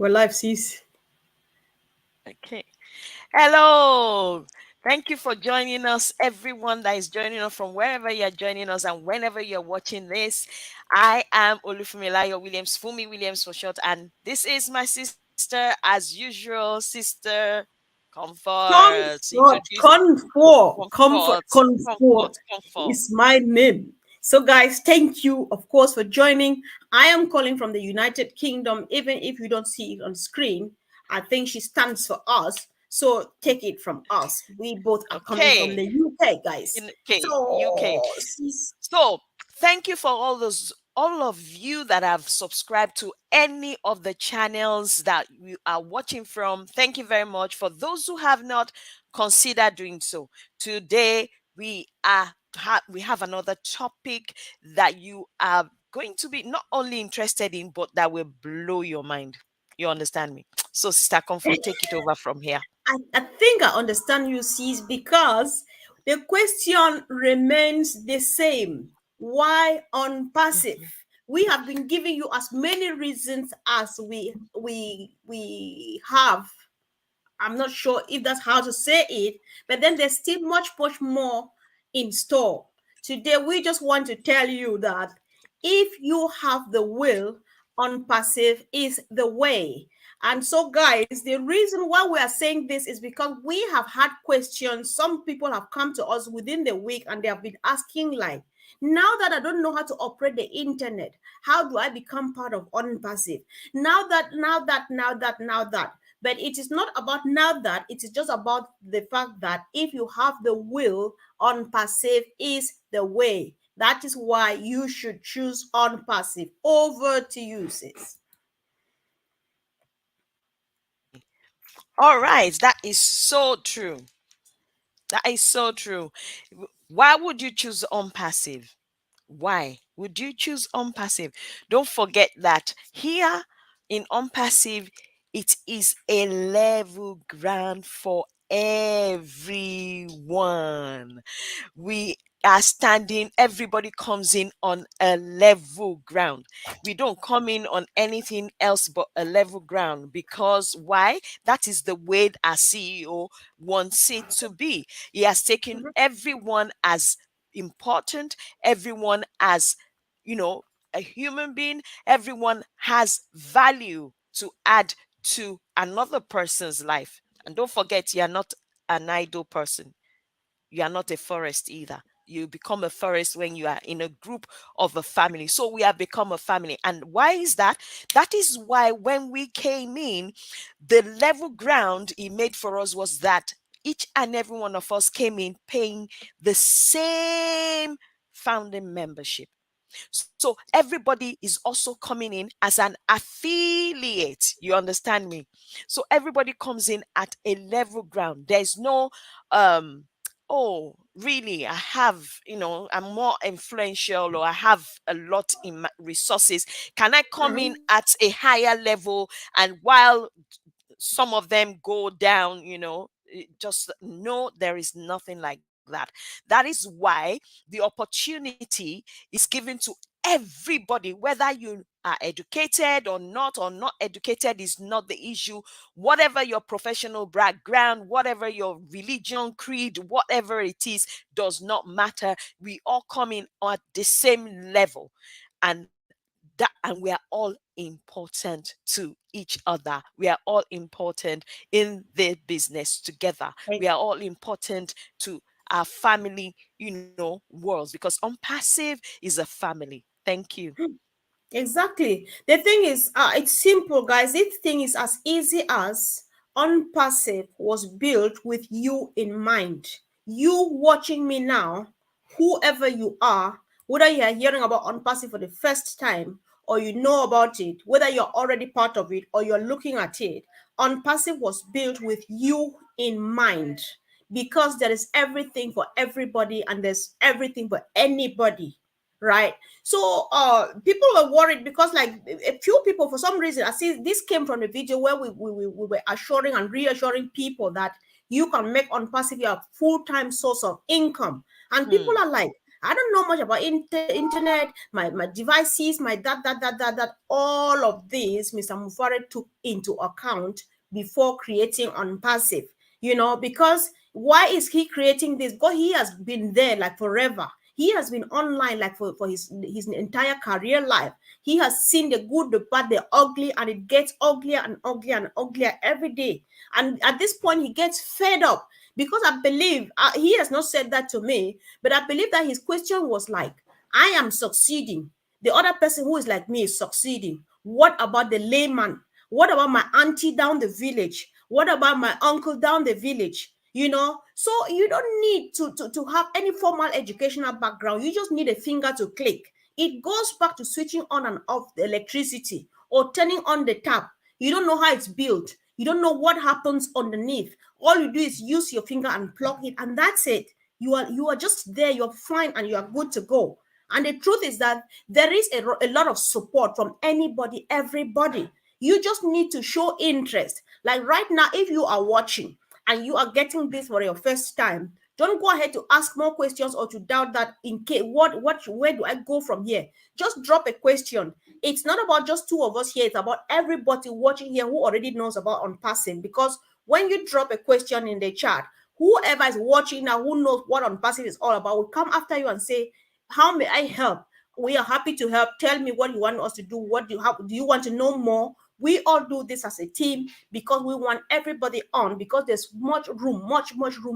We're live, sis. Okay. Hello. Thank you for joining us, everyone that is joining us from wherever you're joining us and whenever you're watching this. I am Olufumilayo Williams, Funmi Williams for short, and this is my sister, as usual, sister Comfort. Comfort, Introduce comfort, comfort, Comfort, comfort Comfort, Comfort. is my name. So, guys, thank you, of course, for joining. I am calling from the United Kingdom, even if you don't see it on screen. I think she stands for us. So, take it from us. We both are coming from Okay. the UK, guys. Okay, UK. So, sis, So, thank you for all of you that have subscribed to any of the channels that you are watching from. Thank you very much. For those who have not, consider doing so. Today we have another topic that you are going to be not only interested in, but that will blow your mind. You understand me? So, Sister Comfort, take it over from here. I think I understand you, sis, because the question remains the same. Why unpassive? Mhm. We have been giving you as many reasons as we have. I'm not sure if that's how to say it, but then there's still much more in store. Today, we just want to tell you that if you have the will, unpassive is the way. And so, guys, the reason why we are saying this is because we have had questions. Some people have come to us within the week and they have been asking, like, now that I don't know how to operate the internet, how do I become part of unpassive? Now that. But it is not about now that, it is just about the fact that if you have the will, unpassive is the way. That is why you should choose unpassive. Over to you, sis. All right, that is so true. That is so true. Why would you choose unpassive? Why would you choose unpassive? Don't forget that here in unpassive, it is a level ground for everyone. We are standing, everybody comes in on a level ground. We don't come in on anything else but a level ground, because why? That is the way our CEO wants it to be. He has taken everyone as important, everyone as, you know, a human being, everyone has value to add to another person's life. And don't forget, you're not an idle person. You are not a forest either. You become a forest when you are in a group of a family. So we have become a family. And why is that? That is why when we came in, the level ground he made for us was that each and every one of us came in paying the same founding membership. So everybody is also coming in as an affiliate. You understand me? So everybody comes in at a level ground. There's no oh, really, I have, I'm more influential, or I have a lot in my resources. Can I come in Mhm. at a higher level, and while some of them go down, just no, there is nothing like that. That is why the opportunity is given to everybody, whether you are educated or not educated is not the issue. Whatever your professional background, whatever your religion, creed, whatever it is, does not matter. We all come in at the same level. And we are all important to each other. We are all important in the business together. We are all important to our family, worlds, because Unpassive is a family. Thank you. Exactly. The thing is, it's simple, guys. This thing is as easy as unpassive was built with you in mind. You watching me now, whoever you are, whether you are hearing about unpassive for the first time or you know about it, whether you're already part of it or you're looking at it, unpassive was built with you in mind because there is everything for everybody and there's everything for anybody, right? So people were worried because like a few people for some reason, I see this came from the video where we were assuring and reassuring people that you can make unpassive your full-time source of income. And people Hmm. are like, I don't know much about internet, my devices, my that. All of this, Mr. Mufareh took into account before creating Onpassive. Because why is he creating this? Because he has been there like forever. He has been online like for his entire career life. He has seen the good, the bad, the ugly, and it gets uglier and uglier and uglier every day. And at this point, he gets fed up because I believe he has not said that to me, but I believe that his question was like, I am succeeding. The other person who is like me is succeeding. What about the layman? What about my auntie down the village? What about my uncle down the village? So you don't need to have any formal educational background. You just need a finger to click. It goes back to switching on and off the electricity or turning on the tap. You don't know how it's built. You don't know what happens underneath. All you do is use your finger and plug it, and that's it. You are just there. You're fine, and you are good to go. And the truth is that there is a lot of support from anybody, everybody. You just need to show interest. Like right now, if you are watching and you are getting this for your first time, don't go ahead to ask more questions or to doubt that in case where do I go from here? Just drop a question. It's not about just two of us here, it's about everybody watching here who already knows about Unpassing. Because when you drop a question in the chat, whoever is watching now who knows what Unpassing is all about will come after you and say, how may I help? We are happy to help. Tell me what you want us to do. What do you want to know more? We all do this as a team because we want everybody on, because there's much room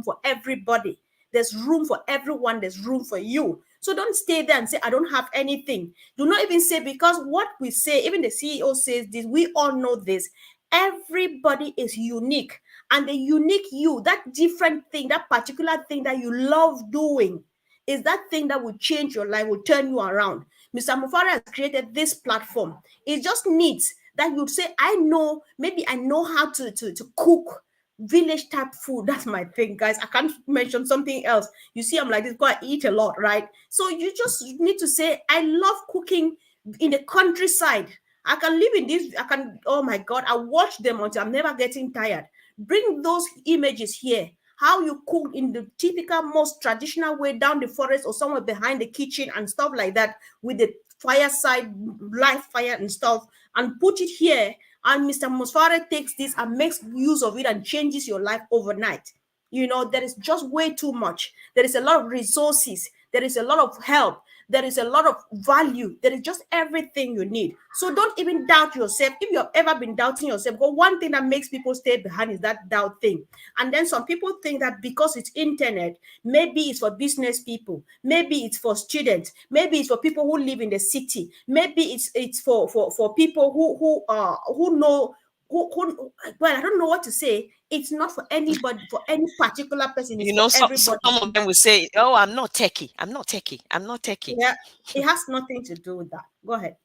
for everybody. There's room for everyone. There's room for you. So don't stay there and say, I don't have anything. Do not even say, because what we say, even the CEO says this, we all know this. Everybody is unique. And the unique you, that different thing, that particular thing that you love doing, is that thing that will change your life, will turn you around. Mr. Mufareh has created this platform. It just needs that you'd say, I know, maybe I know how to cook village type food. That's my thing, guys. I can't mention something else. You see, I'm like this, because I eat a lot, right? So you just need to say, I love cooking in the countryside. I can live in this, I can, oh my God, I watch them until I'm never getting tired. Bring those images here. How you cook in the typical, most traditional way down the forest or somewhere behind the kitchen and stuff like that, with the fireside, live fire and stuff, and put it here. And Mr. Mufareh takes this and makes use of it and changes your life overnight. There is just way too much. There is a lot of resources. There is a lot of help. There is a lot of value. There is just everything you need. So don't even doubt yourself. If you have ever been doubting yourself, because one thing that makes people stay behind is that doubt thing. And then some people think that because it's internet, maybe it's for business people, maybe it's for students, maybe it's for people who live in the city, maybe it's for people who know who, well, I don't know what to say. It's not for anybody, for any particular person. It's for Some everybody. of them will say, "Oh, I'm not techie. I'm not techie. I'm not techie." Yeah, it has nothing to do with that. Go ahead.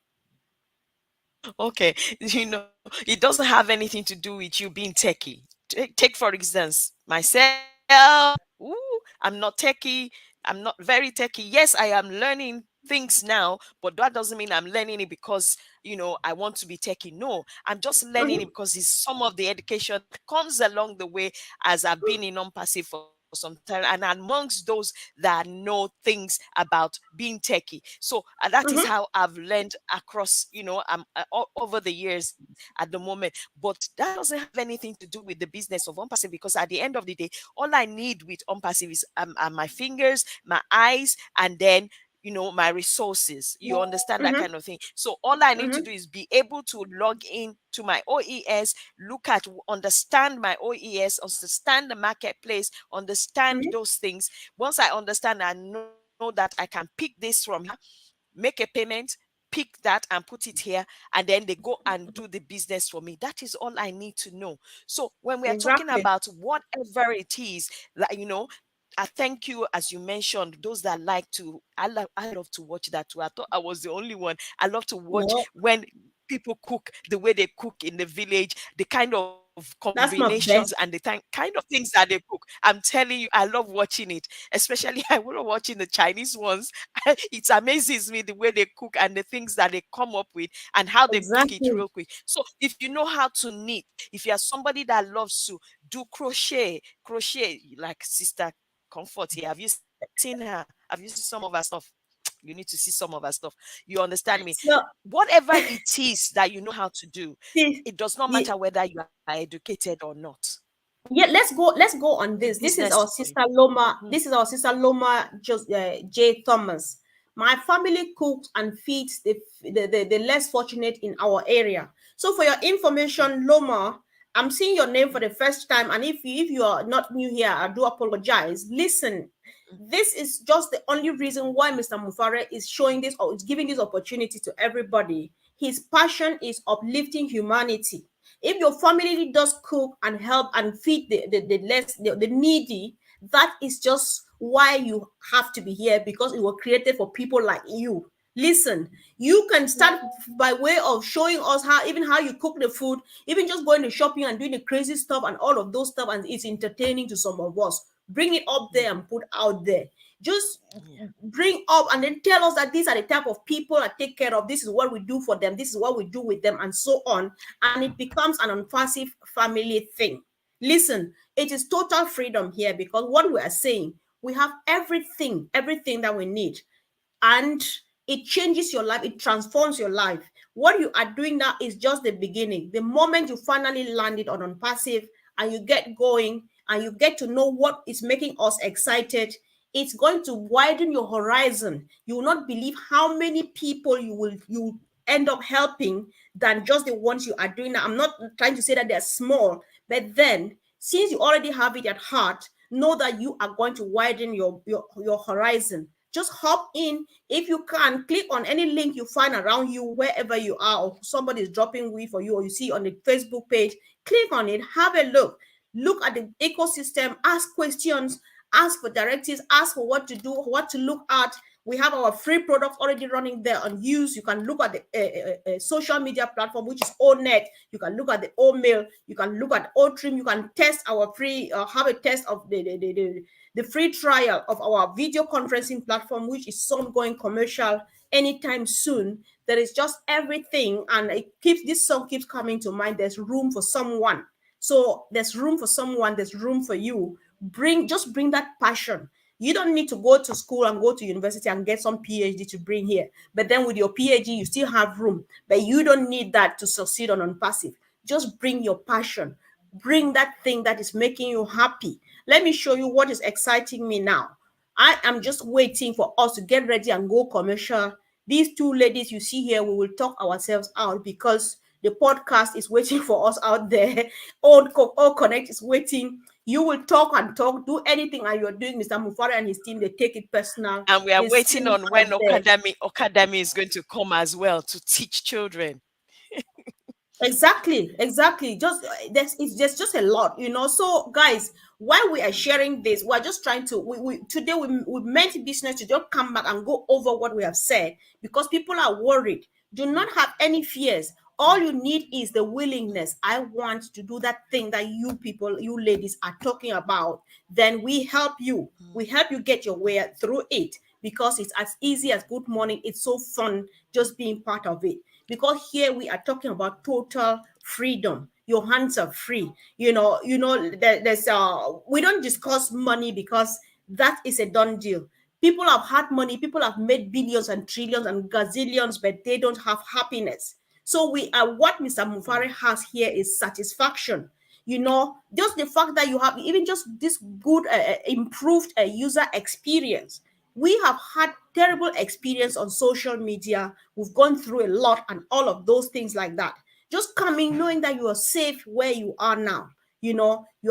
Okay, it doesn't have anything to do with you being techie. Take for instance myself. Ooh, I'm not techie. I'm not very techie. Yes, I am learning things now, but that doesn't mean I'm learning it because I want to be techie. No, I'm just learning it Mhm, because it's some of the education that comes along the way as I've been in non-passive for some time, and amongst those that know things about being techie. So that is mhm, how I've learned across, over the years at the moment. But that doesn't have anything to do with the business of Onpassive, because at the end of the day, all I need with Onpassive is are my fingers, my eyes, and then my resources. You understand that mhm, kind of thing. So all I need to mhm, do is be able to log in to my OES, look at, understand my OES, understand the marketplace, understand mhm. those things. Once I understand, I know that I can pick this from here, make a payment, pick that and put it here, and then they go and do the business for me. That is all I need to know. So when we are talking Exactly. about whatever it is, like, I thank you, as you mentioned, those that like to, I love to watch that too. I thought I was the only one. I love to watch No, when people cook the way they cook in the village, the kind of that's my combinations and best. the kind of things that they cook. I'm telling you, I love watching it. Especially I love watching the Chinese ones. It amazes me the way they cook and the things that they come up with and how they cook it Exactly. real quick. So if you know how to knit, if you are somebody that loves to do crochet, like Sister Comfort here, have you seen her? Have you seen some of our stuff? You need to see some of our stuff. You understand me? So Whatever it is that you know how to do, see, it does not ye- matter whether you are educated or not. yeah, let's go on The this. This is business our is for you. sister Loma. Mhm. This is our sister Loma J. Thomas. My family cooks and feeds the less fortunate in our area. So for your information, Loma, I'm seeing your name for the first time, and if you are not new here, I do apologize. Listen, this is just the only reason why Mr. Mufareh is showing this or is giving this opportunity to everybody. His passion is uplifting humanity. If your family does cook and help and feed the needy, that is just why you have to be here, because it was created for people like you. Listen, you can start by way of showing us how you cook the food, even just going to shopping and doing the crazy stuff and all of those stuff, and it's entertaining to some of us. Bring it up there and put out there. Just Yeah. bring up and then tell us that these are the type of people I take care of. This is what we do for them. This is what we do with them, and so on. And it becomes an unpassive family thing. Listen, it is total freedom here, because what we are saying, we have everything that we need, and it changes your life, it transforms your life. What you are doing now is just the beginning. The moment you finally landed on Unpassive and you get going and you get to know what is making us excited, it's going to widen your horizon. You will not believe how many people you end up helping than just the ones you are doing now. I'm not trying to say that they're small, but then since you already have it at heart, know that you are going to widen your horizon. Just hop in. If you can, click on any link you find around you wherever you are, or somebody is dropping with for you, or you see on the Facebook page. Click on it, have a look at the ecosystem, ask questions, ask for directives, ask for what to do, what to look at. We have our free products already running there on use. You can look at the social media platform, which is ONet. You can look at the OMail. You can look at OTrim. You can test our free, have a test of the free trial of our video conferencing platform, which is some going commercial anytime soon. There is just everything, and this song keeps coming to mind. There's room for someone. So there's room for someone. There's room for you. Bring that passion. You don't need to go to school and go to university and get some PhD to bring here. But then with your PhD, you still have room. But you don't need that to succeed on Unpassive. Just bring your passion. Bring that thing that is making you happy. Let me show you what is exciting me now. I am just waiting for us to get ready and go commercial. These two ladies you see here, we will talk ourselves out, because the podcast is waiting for us out there. All Connect is waiting. You will talk and talk, do anything, and you're doing. Mr. Mufareh and his team, they take it personal. And we are They waiting sing on out when there. Academy is going to come as well to teach children. Exactly. Just there's just a lot, you know. So, guys, while we are sharing this, we're just trying to we today we meant business to just come back and go over what we have said, because people are worried. Do Mm, not have any fears. All you need is the willingness. I want to do that thing that you people, you ladies, are talking about. Then we help you. mm, We help you get your way through it, because it's as easy as good morning. It's so fun just being part of it, because here we are talking about total freedom. Your hands are free. There's we don't discuss money, because that is a done deal. People have had money, people have made billions and trillions and gazillions, but they don't have happiness. So we are what Mr. mm, Mufareh has here is satisfaction. Just the fact that you have even just this good improved user experience. We have had terrible experience on social media. We've gone through a lot and all of those things like that. Just coming knowing that you are safe where you are now. You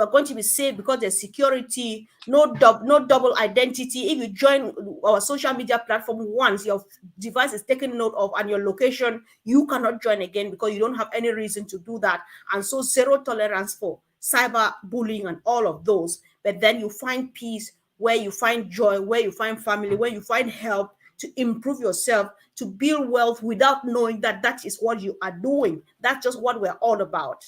are going to be safe because there's security, no double identity. If you join our social media platform once, your device is taken note of and your location, you cannot join again, because you don't have any reason to do that. And so zero tolerance for cyber bullying and all of those. But then you find peace, where you find joy, where you find family, where you find help to improve yourself, to build wealth without knowing that that is what you are doing. That's just what we're all about.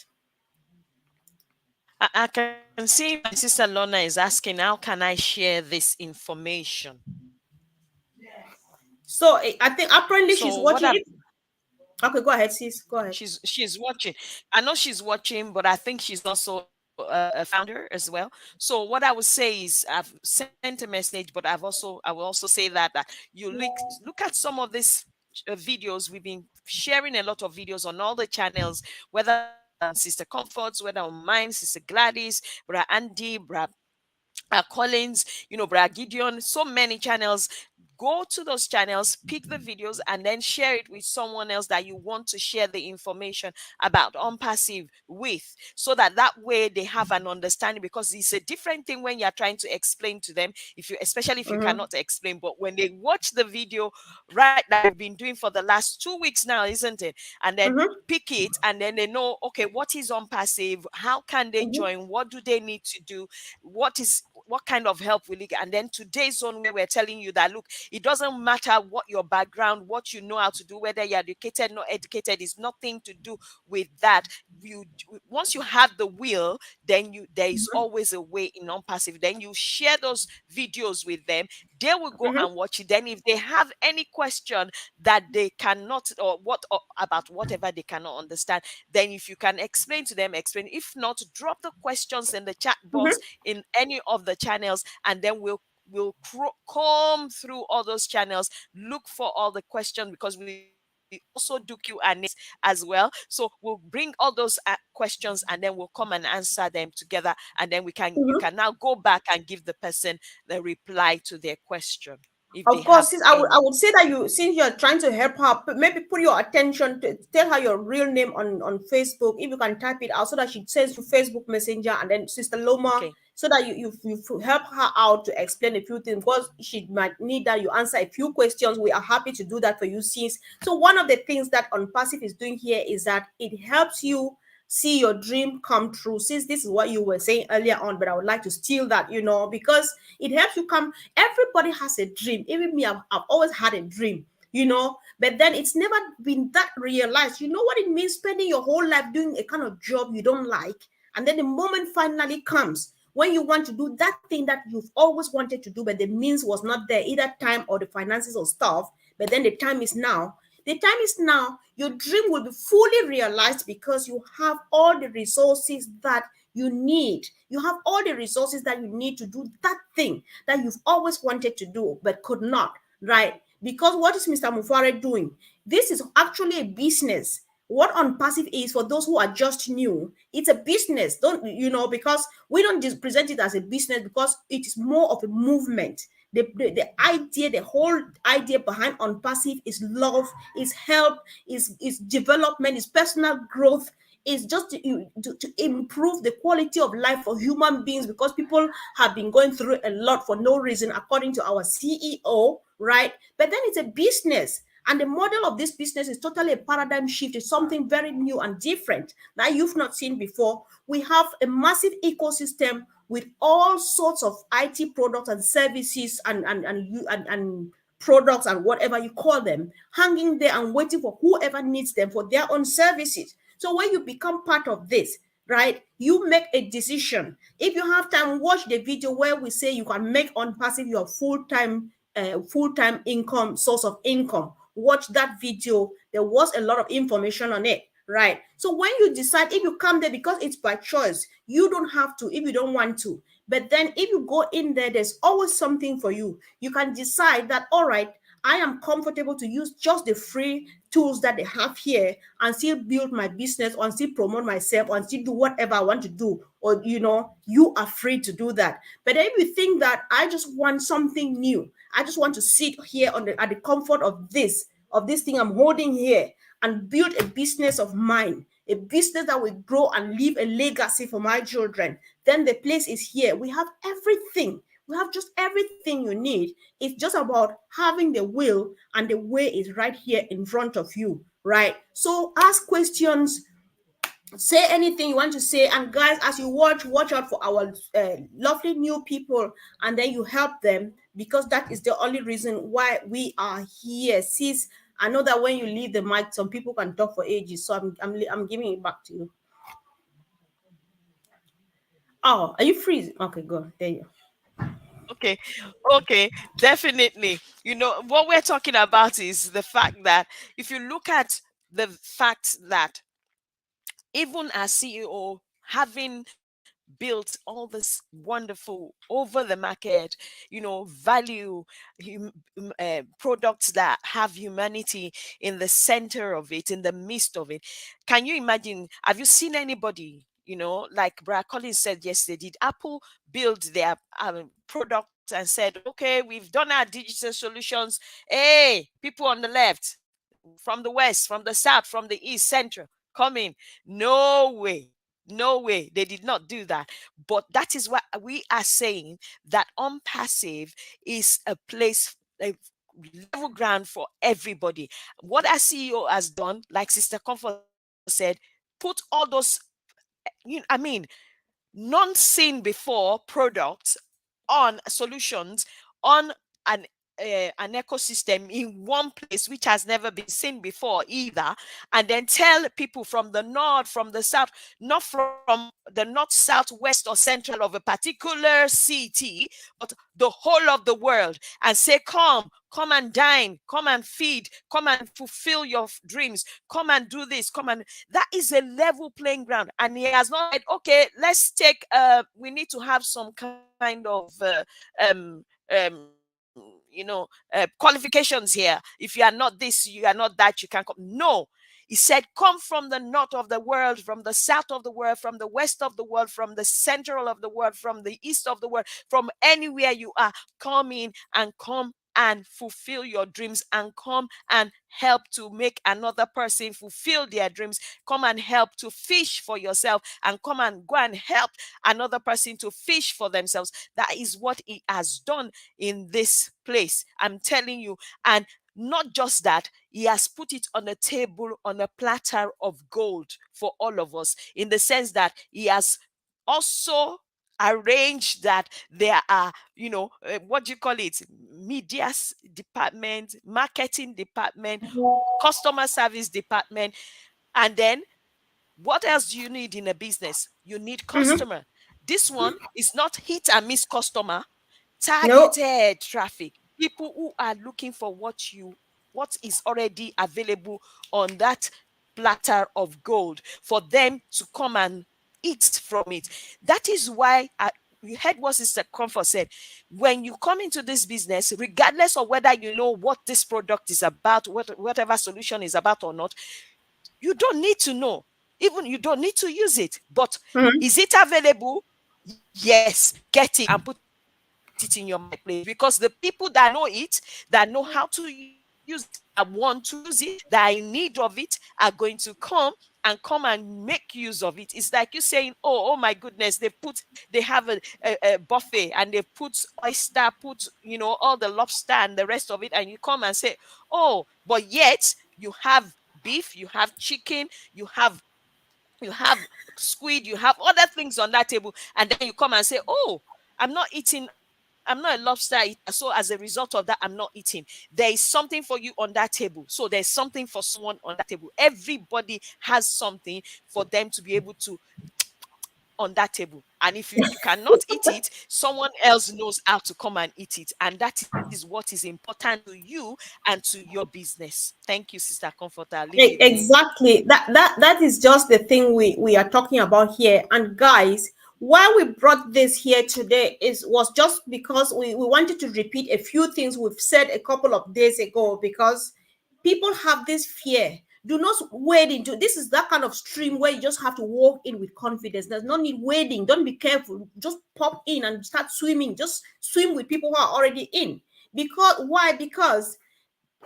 I can see my sister Lorna is asking, how can I share this information? So I think apparently So she's what watching I've it. Okay, go ahead, sis. Go ahead. she's watching. I know she's watching, but I think she's also a founder as well. So what I would say is I've sent a message, but I will also say that you look at some of these videos. We've been sharing a lot of videos on all the channels, whether on Sister Comforts, whether on mine, Sister Gladys, Brother Andy, Brother Collins, Brad Gideon, so many channels. Go to those channels, pick the videos, and then share it with someone else that you want to share the information about Onpassive with, so that way they have an understanding. Because it's a different thing when you're trying to explain to them, especially if you Mm-hmm. cannot explain. But when they watch the video, right, that we've been doing for the last 2 weeks now, isn't it? And then Mm-hmm. pick it, and then they know, okay, what is Onpassive? How can they Mm-hmm. join? What do they need to do? What kind of help will it get? And then today's zone, where we're telling you that, look, it doesn't matter what your background, what you know how to do, whether you're educated, not educated, is nothing to do with that. You Once you have the will, then there is always a way in non-passive. Then you share those videos with them. They will go Mm-hmm. and watch it. Then if they have any question that they cannot, or about whatever they cannot understand, then if you can explain to them, explain. If not, drop the questions in the chat box Mm-hmm. in any of the channels, and then comb through all those channels, look for all the questions, because we also do Q&As as well. So we'll bring all those questions, and then we'll come and answer them together, and then you can Mm-hmm. now go back and give the person the reply to their question if they Of have course, since I any. would say that since you're trying to help her, maybe put your attention to tell her your real name on Facebook. If you can type it out so that she sends you Facebook Messenger, and then Sister Loma, Okay. so that you help her out to explain a few things, because she might need that you answer a few questions. We are happy to do that for you, sis. So one of the things that Onpassive is doing here is that it helps you see your dream come true. Since this is what you were saying earlier on, but I would like to steal that, because it helps you come. Everybody has a dream. Even me, I've always had a dream, but then it's never been that realized. You know what it means, spending your whole life doing a kind of job you don't like, and then the moment finally comes when you want to do that thing that you've always wanted to do, but the means was not there, either time or the finances or stuff. But then the time is now. The time is now. Your dream will be fully realized because you have all the resources that you need. You have all the resources that you need to do that thing that you've always wanted to do but could not, right? Because what is Mr. Mufareh doing? This is actually a business. What Onpassive is, for those who are just new, it's a business. Don't because we don't just present it as a business, because it is more of a movement. The whole idea behind Onpassive is love, is help, is development, is personal growth, is just to improve the quality of life for human beings, because people have been going through a lot for no reason, according to our CEO, right? But then it's a business. And the model of this business is totally a paradigm shift. It's something very new and different that you've not seen before. We have a massive ecosystem with all sorts of IT products and services and products and whatever you call them, hanging there and waiting for whoever needs them for their own services. So when you become part of this, right, you make a decision. If you have time, watch the video where we say you can make Onpassive your full-time income source of income. Watch that video. There was a lot of information on it, right? So when you decide, if you come there, because it's by choice, you don't have to if you don't want to. But then if you go in there, there's always something for you. You can decide that, all right, I am comfortable to use just the free tools that they have here and still build my business, or still promote myself, and still do whatever I want to do. Or, you are free to do that. But if you think that I just want something new, I just want to sit here at the comfort of this thing I'm holding here, and build a business of mine, a business that will grow and leave a legacy for my children, then the place is here. We have everything. We have just everything you need. It's just about having the will, and the way is right here in front of you, right? So ask questions, say anything you want to say, and guys, as you watch out for our lovely new people, and then you help them, because that is the only reason why we are here. Sis, I know that when you leave the mic, some people can talk for ages, so I'm giving it back to you. Oh, are you freezing? Okay, go there you Okay, okay, definitely. What we're talking about is the fact that if you look at the fact that even as CEO, having built all this wonderful over the market, value, products that have humanity in the center of it, in the midst of it. Can you imagine? Have you seen anybody, like Brad Collins said yesterday, did Apple build their product and said, okay, we've done our digital solutions. Hey, people on the left, from the west, from the south, from the east, central, come in. No way. No way. They did not do that. But that is what we are saying, that Onpassive is a place, a level ground for everybody. What our CEO has done, like Sister Comfort said, put all those, I mean, non-seen before products on solutions on an an ecosystem in one place which has never been seen before either, and then tell people from the north, from the south, not from the north, south, west, or central of a particular city, but the whole of the world, and say, come and dine, come and feed, come and fulfill your dreams, come and do this, come and, that is a level playing ground. And he has not said, okay, let's take we need to have some kind of qualifications here. If you are not this, you are not that, you can't come. No, he said, come from the north of the world, from the south of the world, from the west of the world, from the central of the world, from the east of the world, from anywhere you are. Come in and come and fulfill your dreams, and come and help to make another person fulfill their dreams. Come and help to fish for yourself, and come and go and help another person to fish for themselves. That is what he has done in this place, I'm telling you. And not just that, he has put it on a table, on a platter of gold for all of us, in the sense that he has also arranged that there are, what do you call it, media department, marketing department, customer service department. And then what else do you need in a business? You need Mm-hmm. customer. This one is not hit and miss customer, No. targeted traffic, people who are looking for what is already available on that platter of gold, for them to come and eat from it. That is why you heard what Sister Comfort said. When you come into this business, regardless of whether you know what this product is about, whatever solution is about or not, you don't need to know. Even you don't need to use it. But Mm-hmm. is it available? Yes. Get it and put it in your marketplace, because the people that know it, that know how to use it, that want to use it, that are in need of it, are going to come and make use of it. It's like you saying, oh my goodness, they have a buffet, and they put oyster, put all the lobster and the rest of it, and you come and say, oh, but yet you have beef, you have chicken, you have squid, you have other things on that table, and then you come and say, oh, I'm not a lobster eater, so as a result of that, I'm not eating. There is something for you on that table, so there's something for someone on that table. Everybody has something for them to be able to on that table. And if you cannot eat it, someone else knows how to come and eat it. And that is what is important to you and to your business. Thank you, Sister Comforter. I'll leave it there. Exactly. That is just the thing we are talking about here. And guys, why we brought this here today was just because we wanted to repeat a few things we've said a couple of days ago, because people have this fear. Do not wade into this. Is that kind of stream where you just have to walk in with confidence. There's no need wading. Don't be careful. Just pop in and start swimming. Just swim with people who are already in. Because why? Because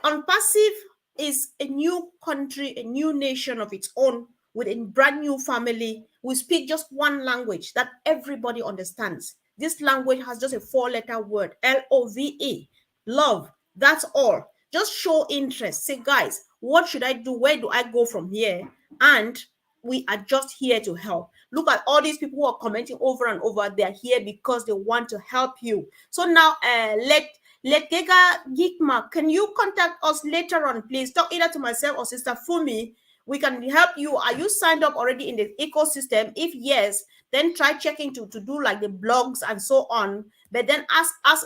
Unpassive is a new country, a new nation of its own, with a brand new family. We speak just one language that everybody understands. This language has just a four-letter word, LOVE, love. That's all. Just show interest. Say, guys, what should I do? Where do I go from here? And we are just here to help. Look at all these people who are commenting over and over. They are here because they want to help you. So now, Letega Gikma, can you contact us later on, please? Talk either to myself or Sister Funmi. We can help you. Are you signed up already in the ecosystem? If yes, then try checking to do like the blogs and so on. But then ask us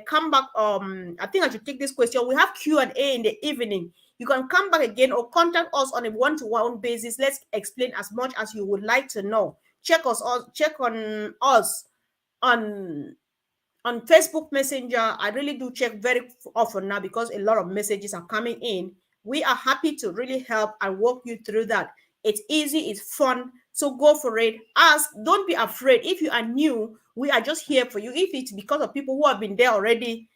come back. I think I should take this question. We have Q&A in the evening. You can come back again or contact us on a one-to-one basis. Let's explain as much as you would like to know. check on us on Facebook Messenger. I really do check very often now because a lot of messages are coming in. We are happy to really help and walk you through that. It's easy, it's fun. So go for it. Ask, don't be afraid. If you are new, we are just here for you. If it's because of people who have been there already,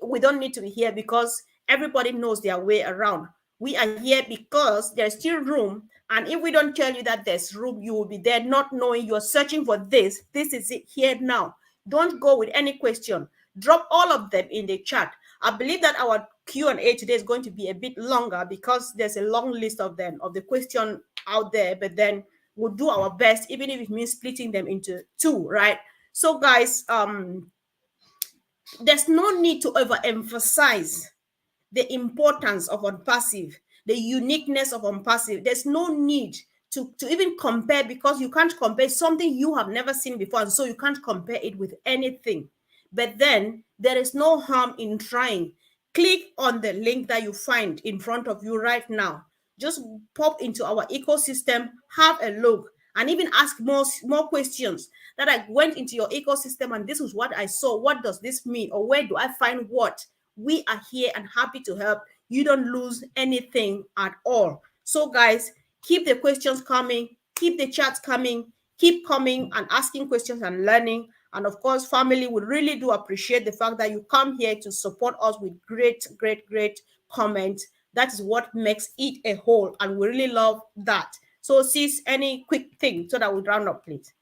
we don't need to be here because everybody knows their way around. We are here because there's still room. And if we don't tell you that there's room, you will be there not knowing you're searching for this. This is it here now. Don't go with any question. Drop all of them in the chat. I believe that our Q&A today is going to be a bit longer because there's a long list of them, of the question out there, but then we'll do our best, even if it means splitting them into two, right? So guys, there's no need to overemphasize the importance of Onpassive, the uniqueness of Onpassive. There's no need to even compare because you can't compare something you have never seen before, and so you can't compare it with anything. But then there is no harm in trying. Click on the link that you find in front of you right now. Just pop into our ecosystem, have a look, and even ask more questions that I went into your ecosystem and this is what I saw. What does this mean? Or where do I find what? We are here and happy to help. You don't lose anything at all. So, guys, keep the questions coming, keep the chats coming, keep coming and asking questions and learning. And of course, family would really do appreciate the fact that you come here to support us with great, great, great comments. That is what makes it a whole. And we really love that. So, sis, any quick thing so that we round up, please?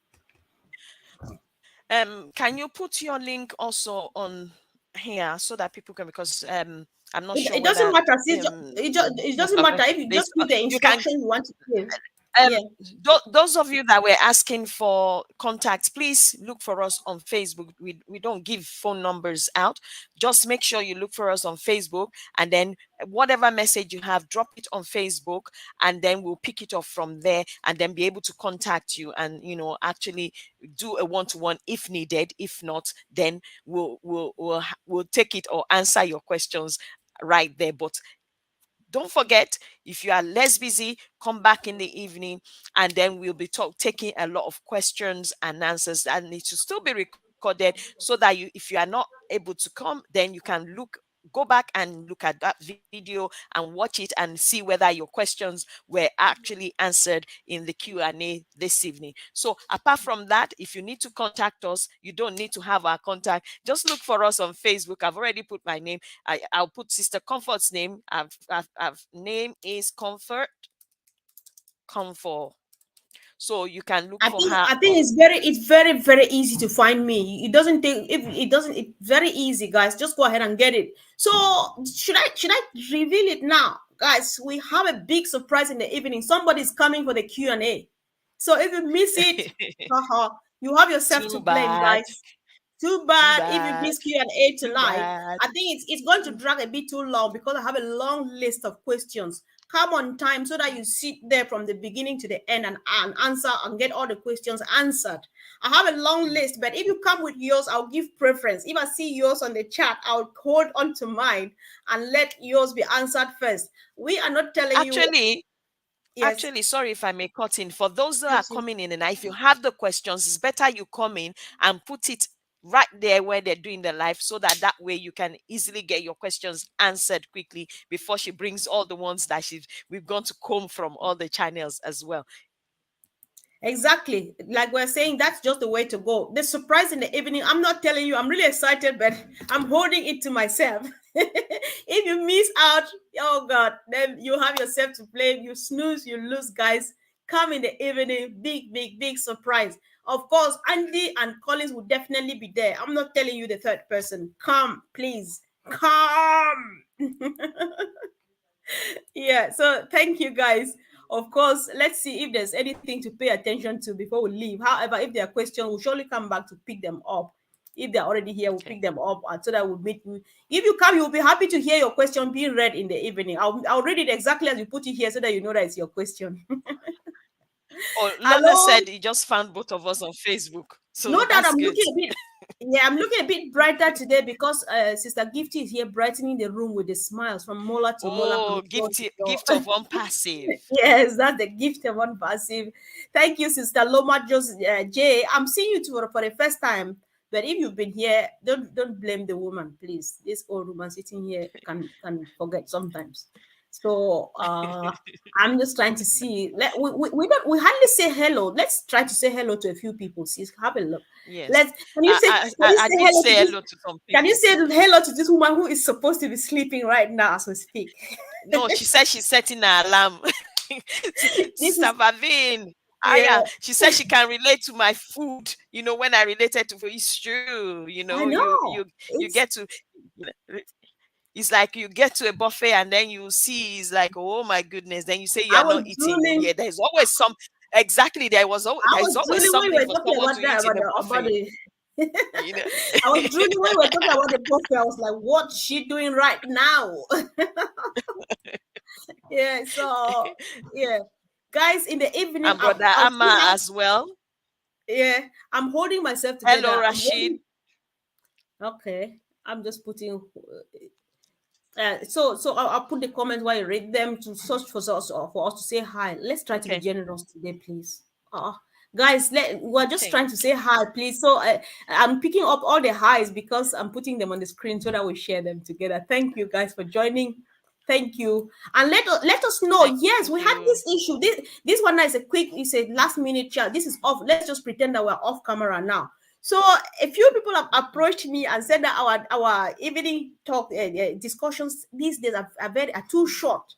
Can you put your link also on here so that people can, because I'm not sure It doesn't whether matter, sis. It most doesn't of matter if you this just give the you can instruction you want to give. um Yeah. those of you that were asking for contacts, please look for us on Facebook. We don't give phone numbers out. Just make sure you look for us on Facebook, and then whatever message you have, drop it on Facebook, and then we'll pick it up from there and then be able to contact you and actually do a one-to-one if needed. If not, then we'll take it or answer your questions right there. But don't forget, if you are less busy, come back in the evening, and then we'll be taking a lot of questions and answers that need to still be recorded, so that if you are not able to come, then you can go back and look at that video and watch it and see whether your questions were actually answered in the Q&A this evening. So apart from that, if you need to contact us, you don't need to have our contact. Just look for us on Facebook. I've already put my name. I'll put Sister Comfort's name. I've name is Comfort. So you can look for her I think on. it's very very easy to find me. It doesn't take if it doesn't it's very easy, guys. Just go ahead and get it. So should I reveal it now? Guys, we have a big surprise in the evening. Somebody's coming for the Q&A. So if you miss it, haha, you have yourself Too to blame, bad. guys. Too Too bad if you bad. miss Q&A Too tonight. bad. I think it's going to drag a bit too long because I have a long list of questions. Come on time so that you sit there from the beginning to the end and answer and get all the questions answered. I have a long list, but if you come with yours, I'll give preference. If I see yours on the chat, I'll hold on to mine and let yours be answered first. We are not telling you, Actually, yes, sorry if I may cut in. For those that are yes, coming in, and if you have the questions, it's better you come in and put it right there where they're doing the live, so that way you can easily get your questions answered quickly before she brings all the ones that we've gone to comb from all the channels as well. exactly. Like we're saying, that's just the way to go. The surprise in the evening, I'm not telling you, I'm really excited, but I'm holding it to myself. If you miss out, oh God, then you have yourself to blame. You snooze, you lose, guys. Come in the evening, big, big, big surprise. Of course, Andy and Collins will definitely be there. I'm not telling you the third person. Come, please. Come. Yeah, so thank you guys. Of course, let's see if there's anything to pay attention to before we leave. However, if there are questions, we'll surely come back to pick them up. If they're already here, we'll Okay. pick them up and so that we'll meet you. If you come, you'll be happy to hear your question being read in the evening. I'll read it exactly as you put it here so that you know that it's your question. Oh, Lorna Hello? said he just found both of us on Facebook, No, so that that's I'm good. looking a bit. Yeah, I'm looking a bit brighter today because Sister Gifty is here brightening the room with the smiles from molar to molar, from Oh, floor to floor. gift of unpassive. Yes, that's the gift of one passive. Thank you, Sister Loma J. I'm seeing you for the first time. But if you've been here, don't blame the woman, please. This old woman sitting here can forget sometimes. So I'm just trying to see. We hardly say hello. Let's try to say hello to a few people. See, have a look. Yes. Let's can you I say did hello to say this? hello to some Can you people. say hello to this woman who is supposed to be sleeping right now as we speak? No, she said she's setting an alarm. This Sister is Vavin. Ah, yeah. yeah. She said she can relate to my food. When I related to food, it's true. I You know. It's get to. You know, it's like you get to a buffet and then you see it's like, oh my goodness. Then you say you I are not was eating. drooling. Yeah, there's always some. Exactly, I there's was always drooling when we something were for talking someone about to that eat in a about buffet. the. You know. I was drooling when we were talking about the buffet. I was like, "What's she doing right now?" Yeah. So yeah, guys, in the evening, And brother I'll see Amma how. as well. Yeah, I'm holding myself Hello, together. I'm Rashid. holding. Okay, I'm just putting. So I'll put the comments while you read them to search for us to say hi. Let's try to be Okay. generous today, please. Guys, we're just Okay. trying to say hi, please. So I'm picking up all the highs because I'm putting them on the screen so that we share them together. Thank you guys for joining. Thank you, and let us know. Thank Yes, we had you. this issue. This one now is it's a last minute chat. This is off. Let's just pretend that we're off camera now. So a few people have approached me and said that our evening talk discussions these days are too short.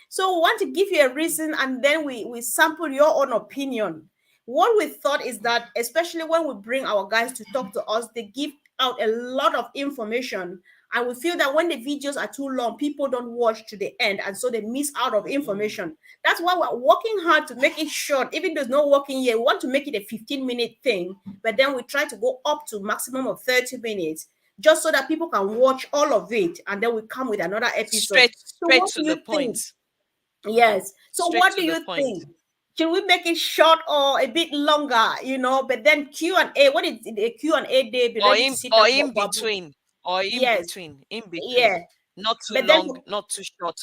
So we want to give you a reason, and then we sample your own opinion. What we thought is that, especially when we bring our guys to talk to us, they give out a lot of information, and we feel that when the videos are too long, people don't watch to the end, and so they miss out of Mm. information. That's why we're working hard to make it short. Even though it's not working here, we want to make it a 15-minute thing, but then we try to go up to maximum of 30 minutes, just so that people can watch all of it, and then we come with another episode. So Straight what to do the you think? point. Yes. So Straight what to do the you point. think? Should we make it short or a bit longer? But then Q&A, what is the Q&A day? Be ready to sit down Or for in between. Or in yes, between. In between. yeah. Not too But then long, for not too short.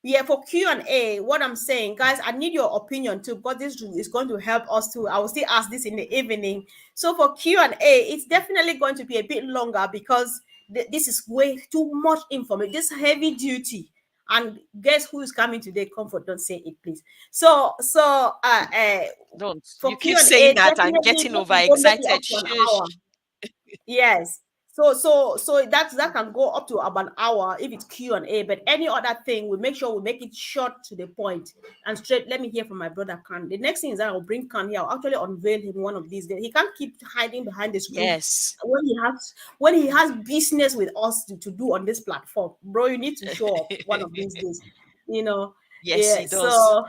yeah, for Q&A, what I'm saying, guys, I need your opinion too, because this is going to help us too. I will still ask this in the evening. So for Q&A, it's definitely going to be a bit longer because this is way too much information. This heavy duty. And guess who is coming today? Comfort, don't say it, please. So Don't. for You keep saying Q&A, that and definitely getting this is going to be overexcited. up to an hour. Shush. Yes. So that can go up to about an hour if it's Q&A, but any other thing, we make sure we make it short to the point and straight. Let me hear from my brother Khan. The next thing is that I'll bring Khan here. I'll actually unveil him one of these days. He can't keep hiding behind the screen Yes. when he has business with us to do on this platform. Bro, you need to show up one of these days. You know. Yes, Yeah. he does. So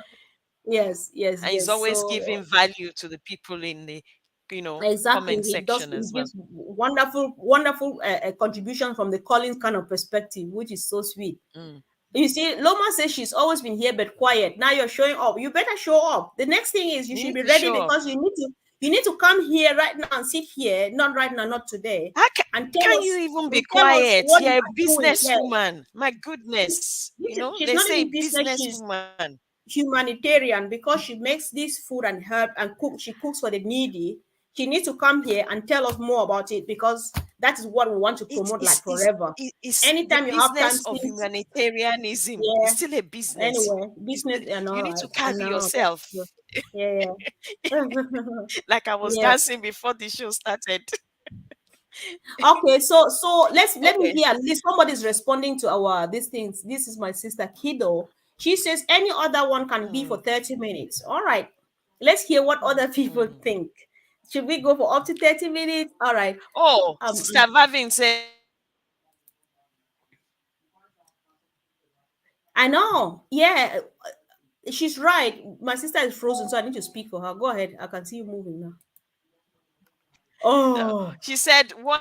yes, yes, And he's yes. always So giving value to the people in the, exactly, comment he does. section He as well. gives wonderful, wonderful contribution from the Collins kind of perspective, which is so sweet. Mm. You see, Loma says she's always been here but quiet. Now you're showing up. You better show up. The next thing is you You should need be to ready show up. because you need to come here right now and sit here. Not right now, not today, How and can you even be tell us quiet? what you You're a are doing. Yeah, businesswoman. My goodness. she's They not say even business. She's businesswoman. humanitarian because she makes this food and herb and cook. She cooks for the needy. She needs to come here and tell us more about it because that is what we want to promote like forever. It's the Anytime you have time, business of since humanitarianism. It's yeah. still a business. Anyway, business and You all need right. to I carry know that's true. yourself. Yeah, yeah. Like I was Yeah. dancing before the show started. Okay, so let me Okay. hear. At least somebody's responding to our these things. This is my sister Kido. She says any other one can be for Mm, 30 minutes. All right. Let's hear what other people mm. think. Should we go for up to 30 minutes? All right. Oh, Um, Sister Vavin said I know. Yeah, she's right. My sister is frozen, so I need to speak for her. Go ahead. I can see you moving now. no. Oh, She said one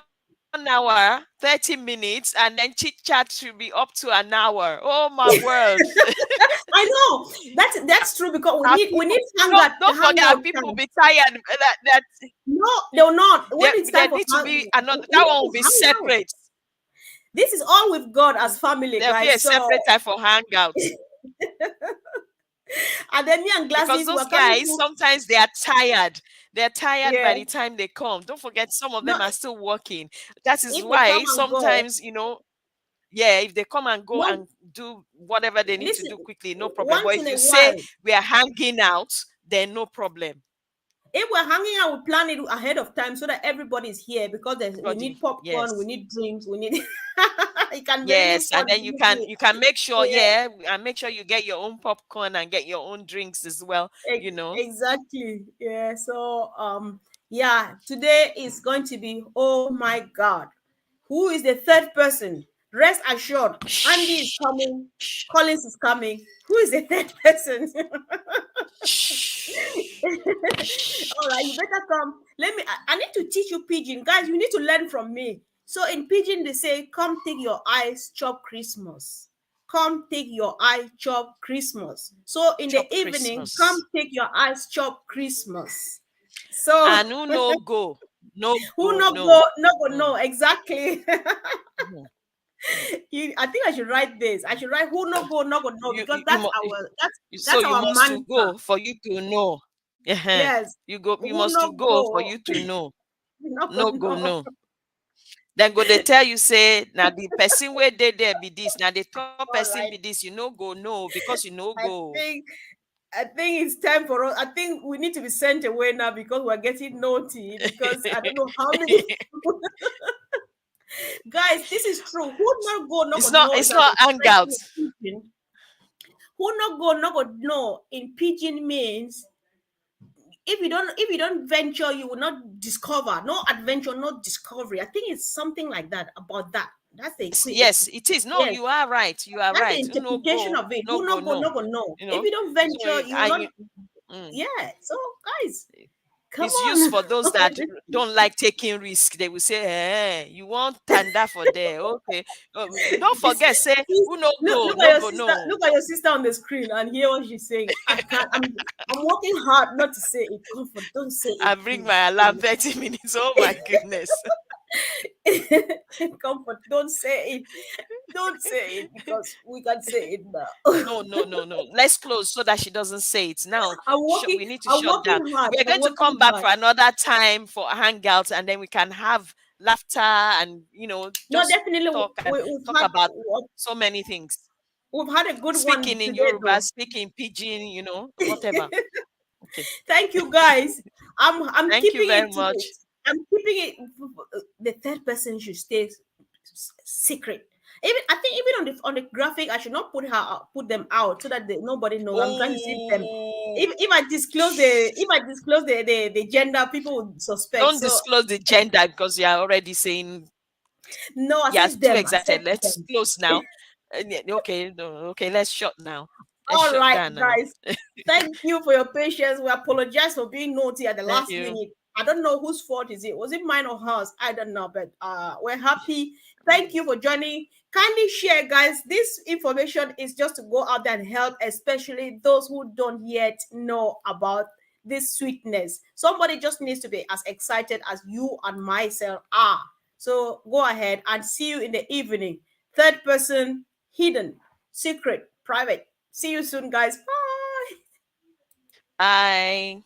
1 hour, 30 minutes, and then chit chat should be up to an hour. Oh my word. I know that's true because we Our need we people, need hangout don't forget, our hangout people will time. be tired. That No, they'll not. When it's there time for need to be another, we that need one to will be hang out. separate. This is all we've got as family, There'll be a guys. So, separate time for hangouts. and then me and Because Glasses those were coming guys to. sometimes they are tired. They're tired by Yeah, the time they come. Don't forget, some of no, them are still working. That is if they come why and go, sometimes, yeah, if they come and go one and do whatever they need to listen, do quickly, no problem. But once in if a you say while, we are hanging out, then no problem. if we're hanging out, we plan it ahead of time so that everybody's here because we need Everybody, popcorn, we yes. need drinks, we need. It can be really Yes, and fun. then you can make sure, Yeah, yeah, and make sure you get your own popcorn and get your own drinks as well, exactly. Yeah. So yeah, today is going to be, oh my God. Who is the third person? Rest assured, Andy is Shh, coming, shh, Collins is coming. Who is the third person? shh, All right, you shh. better come. I need to teach you pidgin. Guys, you need to learn from me. So in pidgin, they say, come take your eyes, chop Christmas. Come take your eye, chop Christmas. So in the Chop evening, come Christmas. take your eyes, chop Christmas. So And who no go? No who go, not no. go, no go, Mm, no, exactly. mm, mm. I think I should write this. I should write who no go, no go, no, You, because you, you, that's mu- our so that's you our must to mantra. go for you to know. uh Yes. You Who must to no go for go, you to know. no go, No go, no. no. Then go they tell you, say, now the person where they there be this, now the top All person be right. this, you no go, no, because you no I go. think I think it's time for us. I think we need to be sent away now because we're getting naughty. Because I don't know how many guys. This is true. Who not go, no go, it's not no is it's an not hangout. expression in pidgin. Who not go, no go, no in pidgin means if you don't venture, you will not discover. No adventure, no discovery. I think it's something like that about that. That's the Yes, yes, it is. No, yes. you are right. You are That's the right. No interpretation go, of it. no Who go, not go, no. no go, no. You If know. you don't So venture, you you will and not. you mm, Yeah. So guys, come it's used on. for those that don't like taking risk. They will say, you want tanda for there. Okay. Don't This, forget, say, this, who no look, go, look at no your go, sister. no. Look at your sister on the screen and hear what she's saying. I can't. I'm working hard not to say it. Comfort, don't say it, I bring please. my alarm 30 minutes. Oh my goodness. Comfort, don't say it. Don't say it because we can say it now. No, no, no, no. Let's close so that she doesn't say it. Now, I'm working. we need to I'm shut down. working hard. We're I'm going to working come back hard. for another time for hangouts, and then we can have laughter and, No, just definitely talk and we've talk had about so many things. a good one Speaking in today Yoruba, though. speaking Pidgin, whatever. Okay. Thank you guys. I'm Thank you keeping very it to it. much. I'm keeping it. The third person should stay secret. Even I think even on the graphic, I should not put them out so that nobody knows. I'm trying to save them. Oh, If I disclose the gender, people would suspect. don't So disclose the gender because you are already saying no, I you're said too them. I said excited. Let's them. close now. Yeah, okay, no, okay, let's shut now. Let's All shut right, down now. guys. Thank you for your patience. We apologize for being naughty at the Thank last you. minute. I don't know whose fault is it. Was it mine or hers? I don't know, but we're happy. Thank you for joining. Kindly share, guys. This information is just to go out there and help, especially those who don't yet know about this sweetness. Somebody just needs to be as excited as you and myself are. So go ahead and see you in the evening. Third person, hidden, secret, private. See you soon, guys. Bye. Bye.